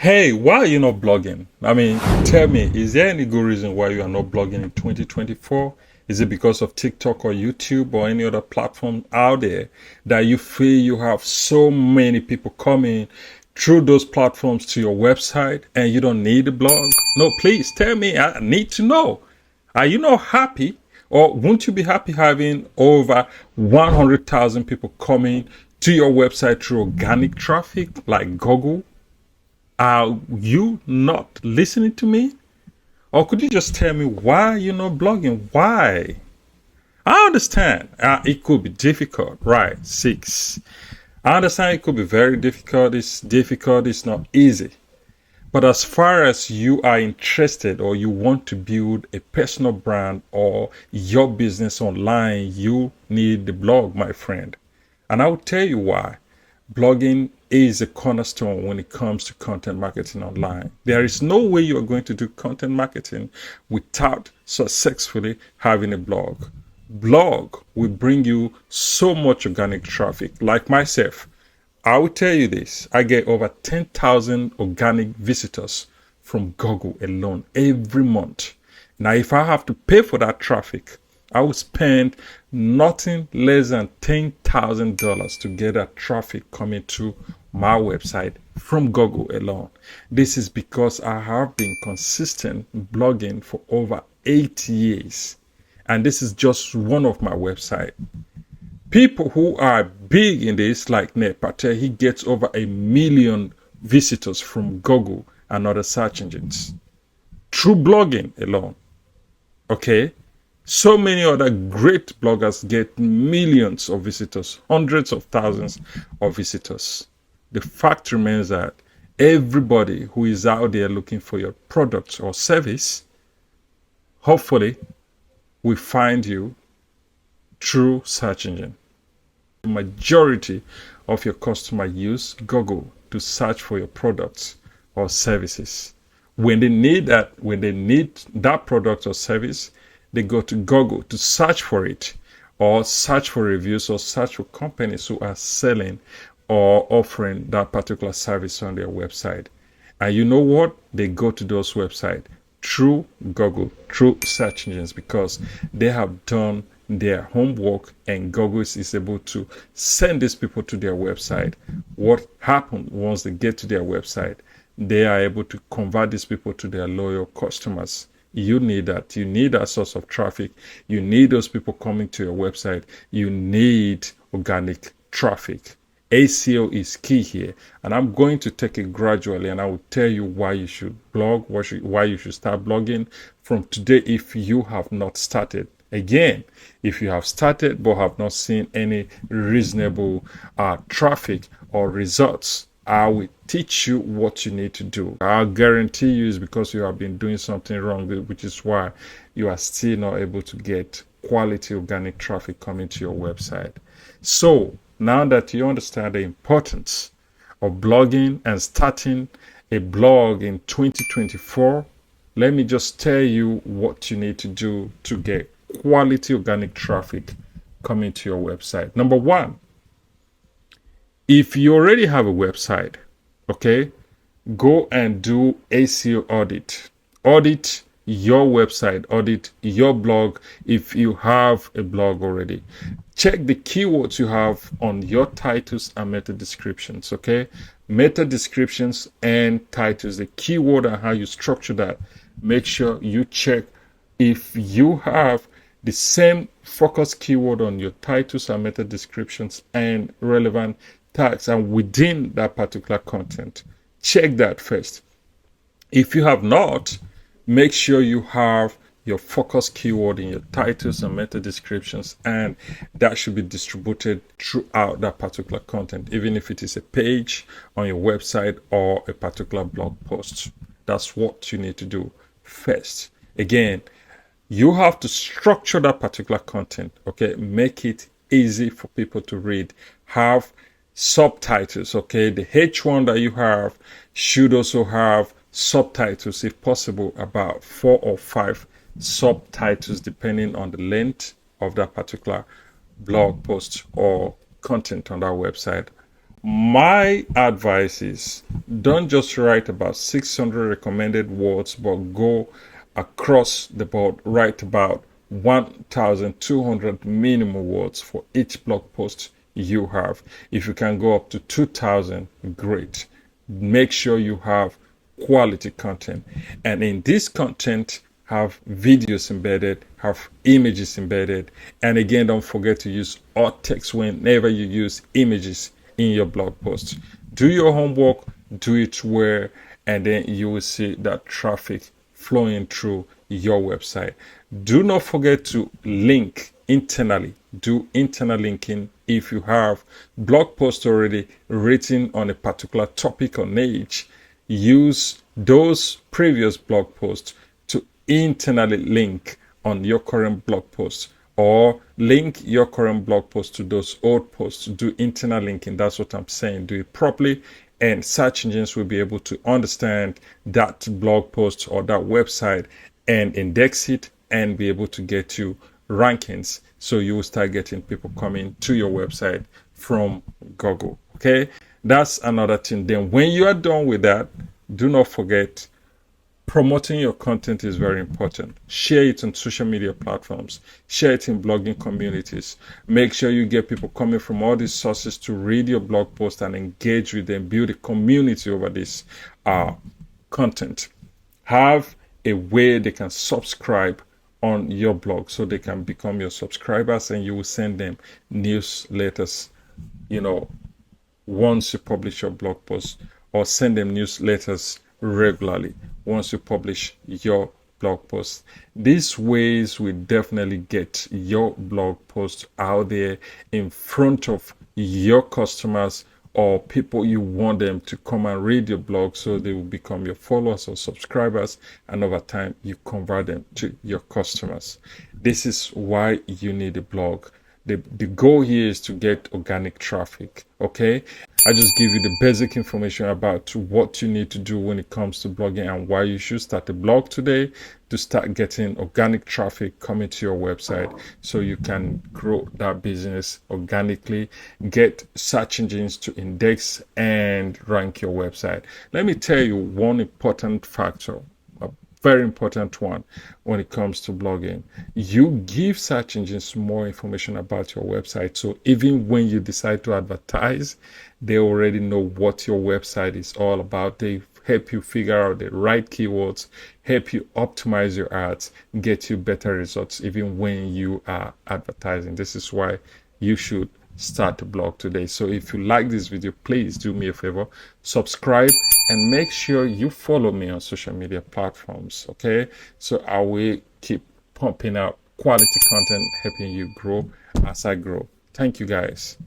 Hey, why are you not blogging? I mean, tell me, is there any good reason why you are not blogging in 2024? Is it because of TikTok or YouTube or any other platform out there that you feel you have so many people coming through those platforms to your website and you don't need a blog? No, please tell me. I need to know. Are you not happy? Or won't you be happy having over 100,000 people coming to your website through organic traffic like Google? Are you not listening to me? Or could you just tell me why you're not blogging? Why? I understand it could be difficult, right? Six. I understand it could be very difficult. It's not easy. But as far as you are interested or you want to build a personal brand or your business online, you need the blog, my friend. And I will tell you why. Blogging is a cornerstone when it comes to content marketing online. There is no way you are going to do content marketing without successfully having a blog. Blog will bring you so much organic traffic. Like myself, I will tell you this. I get over 10,000 organic visitors from Google alone every month. Now, if I have to pay for that traffic, I will spend nothing less than $10,000 to get that traffic coming to my website from Google alone. This is because I have been consistent blogging for over 8 years. And this is just one of my websites. People who are big in this, like Ned Patel, he gets over 1 million visitors from Google and other search engines through blogging alone. Okay? So many other great bloggers get millions of visitors, hundreds of thousands of visitors. The fact remains that everybody who is out there looking for your product or service, hopefully, will find you through search engine. The majority of your customers use Google to search for your products or services. When they need that product or service, they go to Google to search for it, or search for reviews, or search for companies who are selling or offering that particular service on their website. And you know what? They go to those websites through Google, through search engines, because they have done their homework and Google is able to send these people to their website. What happens once they get to their website? They are able to convert these people to their loyal customers. You need that. You need that source of traffic. You need those people coming to your website. You need organic traffic. ACO is key here. And I'm going to take it gradually and I will tell you why you should blog, why you should start blogging from today if you have not started. Again, if you have started but have not seen any reasonable traffic or results, I will teach you what you need to do. I'll guarantee you it's because you have been doing something wrong, which is why you are still not able to get quality organic traffic coming to your website. So now that you understand the importance of blogging and starting a blog in 2024, let me just tell you what you need to do to get quality organic traffic coming to your website. Number one, if you already have a website, okay, go and do ACO audit. Audit your website, audit your blog if you have a blog already. Check the keywords you have on your titles and meta descriptions, okay? Meta descriptions and titles, the keyword and how you structure that. Make sure you check if you have the same focus keyword on your titles and meta descriptions and relevant tags and within that particular content. Check that first. If you have not, make sure you have your focus keyword in your titles and meta descriptions, and that should be distributed throughout that particular content, even if it is a page on your website or a particular blog post. That's what you need to do first. Again, you have to structure that particular content, okay? Make it easy for people to read. Have subtitles, okay? The H1 that you have should also have subtitles, if possible, about 4 or 5 subtitles, depending on the length of that particular blog post or content on that website. My advice is don't just write about 600 recommended words, but go across the board, write about 1,200 minimum words for each blog post you have. If you can go up to 2,000, great. Make sure you have quality content, and in this content have videos embedded, have images embedded, and again, don't forget to use alt text whenever you use images in your blog posts. Do your homework, do it well, and then you will see that traffic flowing through your website. Do not forget to link internally. Do internal linking. If you have blog posts already written on a particular topic or niche, use those previous blog posts to internally link on your current blog posts, or link your current blog post to those old posts. Do internal linking. That's what I'm saying. Do it properly, and search engines will be able to understand that blog post or that website and index it and be able to get you rankings. So you will start getting people coming to your website from Google. Okay, that's another thing. Then when you are done with that, do not forget, promoting your content is very important. Share it on social media platforms. Share it in blogging communities. Make sure you get people coming from all these sources to read your blog post and engage with them. Build a community over this content. Have a way they can subscribe on your blog so they can become your subscribers, and you will send them newsletters, once you publish your blog post, or send them newsletters regularly once you publish your blog post. These ways will definitely get your blog post out there in front of your customers or people you want them to come and read your blog, so they will become your followers or subscribers, and over time you convert them to your customers. This is why you need a blog. The goal here is to get organic traffic. Okay, I just give you the basic information about what you need to do when it comes to blogging and why you should start a blog today to start getting organic traffic coming to your website, so you can grow that business organically, get search engines to index and rank your website. Let me tell you one important factor, a very important one when it comes to blogging. You give search engines more information about your website, so even when you decide to advertise, they already know what your website is all about. They help you figure out the right keywords, help you optimize your ads, get you better results even when you are advertising. This is why you should start a blog today. So if you like this video, please do me a favor, subscribe, and make sure you follow me on social media platforms. Okay, so I will keep pumping out quality content, helping you grow as I grow. Thank you, guys.